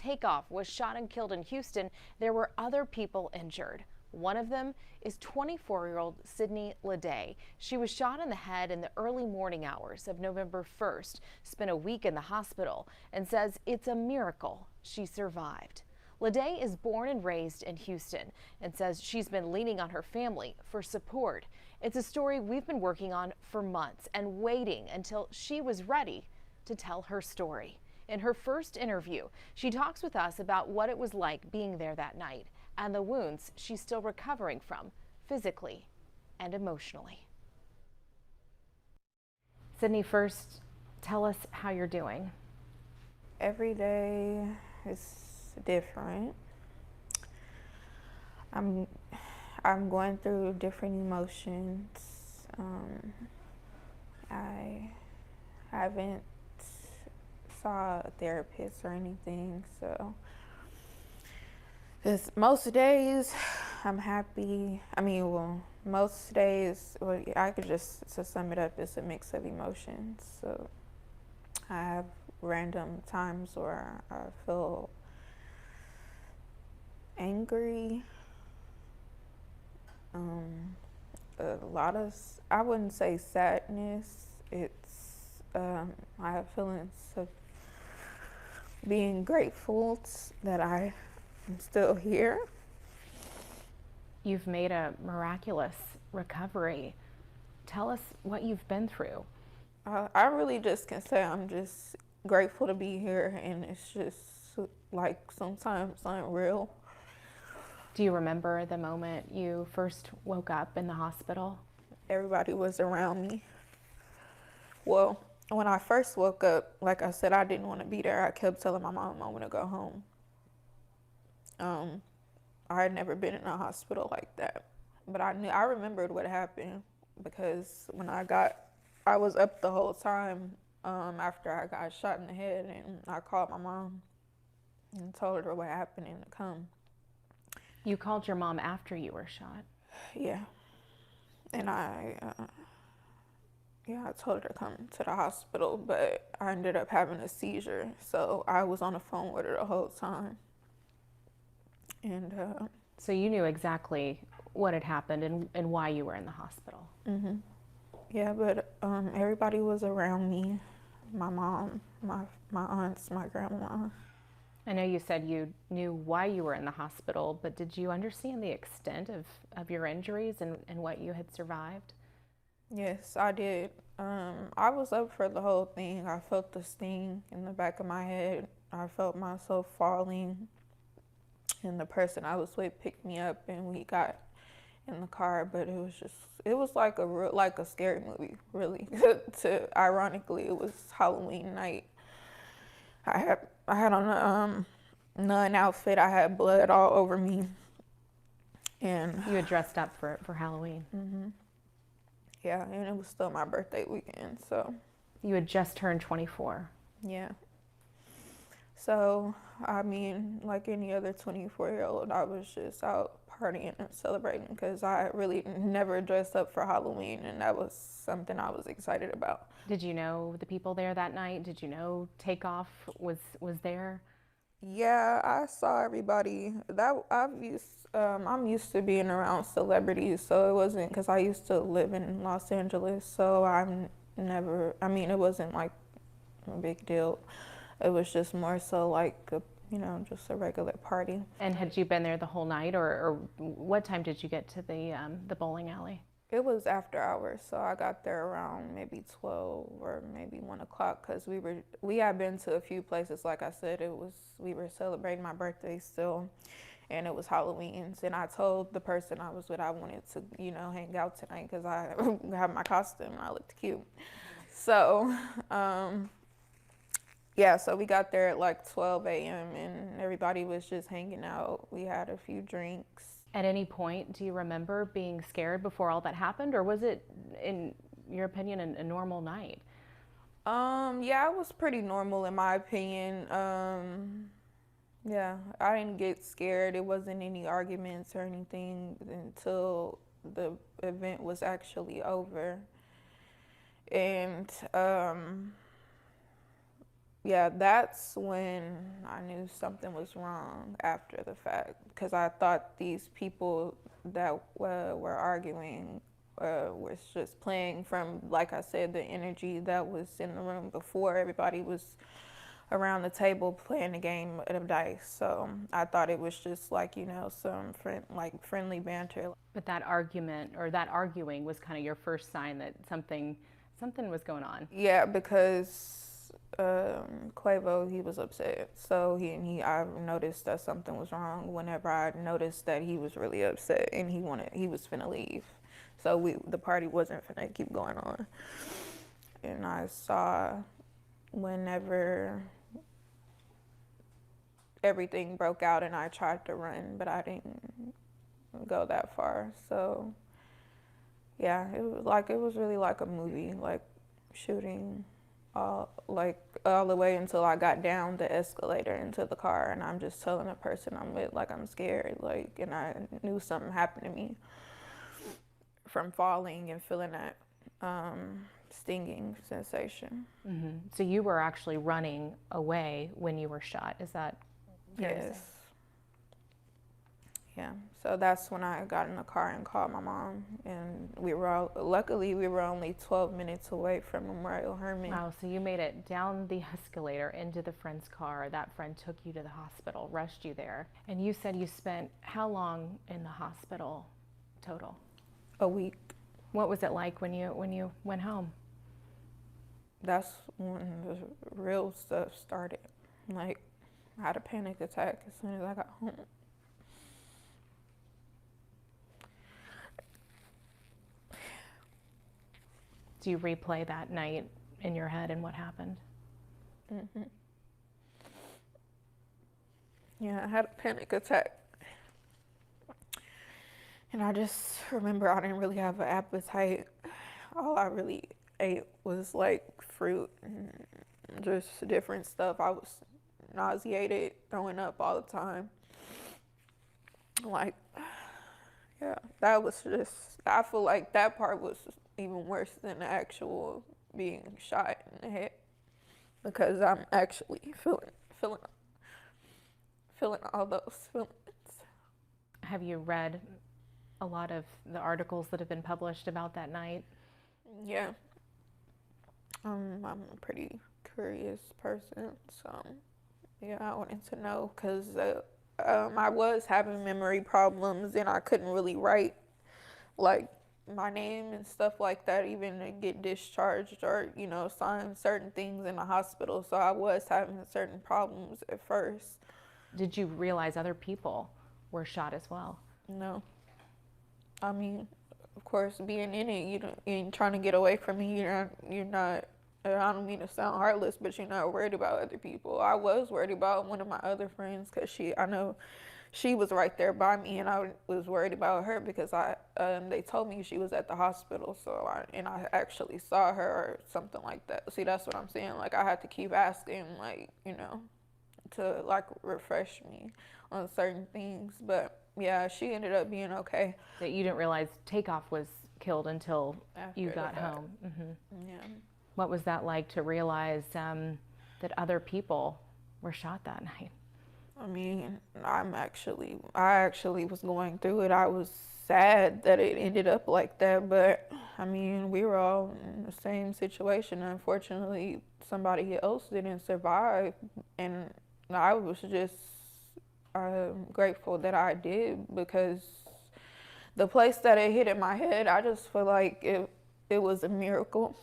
Takeoff was shot and killed in Houston, there were other people injured. One of them is 24-year-old Sydney Leday. She was shot in the head in the early morning hours of November 1st, spent a week in the hospital, and says it's a miracle she survived. Leday is born and raised in Houston and says she's been leaning on her family for support. It's a story we've been working on for months and waiting until she was ready to tell her story. In her first interview, she talks with us about what it was like being there that night and the wounds she's still recovering from, physically and emotionally. Sydney, first, tell us how you're doing. Every day is different. I'm going through different emotions. I haven't saw a therapist or anything, so because most days I'm happy. Most days, I could just, to sum it up, it's a mix of emotions. So I have random times where I feel angry. A lot of, I wouldn't say sadness. I have feelings of being grateful that I am still here. You've made a miraculous recovery. Tell us what you've been through. I really just can say I'm just grateful to be here, and it's just like sometimes unreal. Do you remember the moment you first woke up in the hospital? Everybody was around me. Well, when I first woke up, like I said, I didn't want to be there. I kept telling my mom I want to go home. I had never been in a hospital like that, but I remembered what happened because when I was up the whole time after I got shot in the head, and I called my mom and told her what happened and to come. You called your mom after you were shot? Yeah, and I told her to come to the hospital, but I ended up having a seizure, so I was on the phone with her the whole time. And so you knew exactly what had happened and why you were in the hospital. Mm-hmm. Yeah, but everybody was around me. My mom, my aunts, my grandma. I know you said you knew why you were in the hospital, but did you understand the extent of your injuries and what you had survived? Yes, I did. I was up for the whole thing. I felt the sting in the back of my head. I felt myself falling. And the person I was with picked me up and we got in the car, but it was like a scary movie, really. Ironically, it was Halloween night. I had on a nun outfit. I had blood all over me. And you had dressed up for Halloween. Mm-hmm. Yeah, and it was still my birthday weekend, so. You had just turned 24. Yeah. So, like any other 24-year-old, I was just out partying and celebrating because I really never dressed up for Halloween, and that was something I was excited about. Did you know the people there that night? Did you know Takeoff was there? Yeah, I saw everybody. I'm used to being around celebrities, so it wasn't because I used to live in Los Angeles, so it wasn't like a big deal. It was just more so like just a regular party. And had you been there the whole night, or what time did you get to the bowling alley? It was after hours, so I got there around maybe 12 or maybe 1 o'clock because we had been to a few places. Like I said, we were celebrating my birthday still, and it was Halloween's. And I told the person I was with I wanted to hang out tonight because I have my costume and I looked cute. So. Yeah, so we got there at like 12 a.m. and everybody was just hanging out. We had a few drinks. At any point, do you remember being scared before all that happened, or was it, in your opinion, a normal night? Yeah, it was pretty normal in my opinion. Yeah, I didn't get scared. It wasn't any arguments or anything until the event was actually over. And Yeah, that's when I knew something was wrong after the fact, because I thought these people that were arguing was just playing from, like I said, the energy that was in the room before. Everybody was around the table playing a game of dice. So I thought it was just like, some friendly banter. But that argument or that arguing was kind of your first sign that something was going on. Yeah, because Quavo, he was upset. So I noticed that something was wrong whenever I noticed that he was really upset and he was finna leave. So the party wasn't finna keep going on. And I saw whenever everything broke out and I tried to run, but I didn't go that far. So yeah, it was really like a movie, like shooting all the way until I got down the escalator into the car, and I'm just telling the person I'm with like I'm scared, like, and I knew something happened to me from falling and feeling that stinging sensation. Mm-hmm. So you were actually running away when you were shot. Is that fair to say? Yes. Yeah, so that's when I got in the car and called my mom, and luckily we were only 12 minutes away from Memorial Hermann. Wow, so you made it down the escalator into the friend's car. That friend took you to the hospital, rushed you there. And you said you spent how long in the hospital total? A week. What was it like when you went home? That's when the real stuff started. Like, I had a panic attack as soon as I got home. Do you replay that night in your head and what happened? Mm-hmm. Yeah, I had a panic attack. And I just remember I didn't really have an appetite. All I really ate was like fruit and just different stuff. I was nauseated, throwing up all the time. Like, yeah, that was just, I feel like that part was even worse than the actual being shot in the head, because I'm actually feeling all those feelings. Have you read a lot of the articles that have been published about that night? Yeah. I'm a pretty curious person, so yeah, I wanted to know, because I was having memory problems and I couldn't really write like my name and stuff like that, even to get discharged or sign certain things in the hospital. So I was having certain problems at first. Did you realize other people were shot as well? No. I mean, of course, being in it, you ain't trying to get away from me. You're not. I don't mean to sound heartless, but you're not worried about other people. I was worried about one of my other friends, because I know she was right there by me, and I was worried about her because they told me she was at the hospital, so I actually saw her or something like that. See, that's what I'm saying. Like, I had to keep asking, like, to like refresh me on certain things. But yeah, she ended up being okay. That you didn't realize Takeoff was killed until After you the got fact. home. Mm-hmm. Yeah. What was that like to realize that other people were shot that night? I mean, I actually was going through it. I was sad that it ended up like that, but I mean, we were all in the same situation. Unfortunately, somebody else didn't survive, and I was just grateful that I did, because the place that it hit in my head, I just feel like it was a miracle.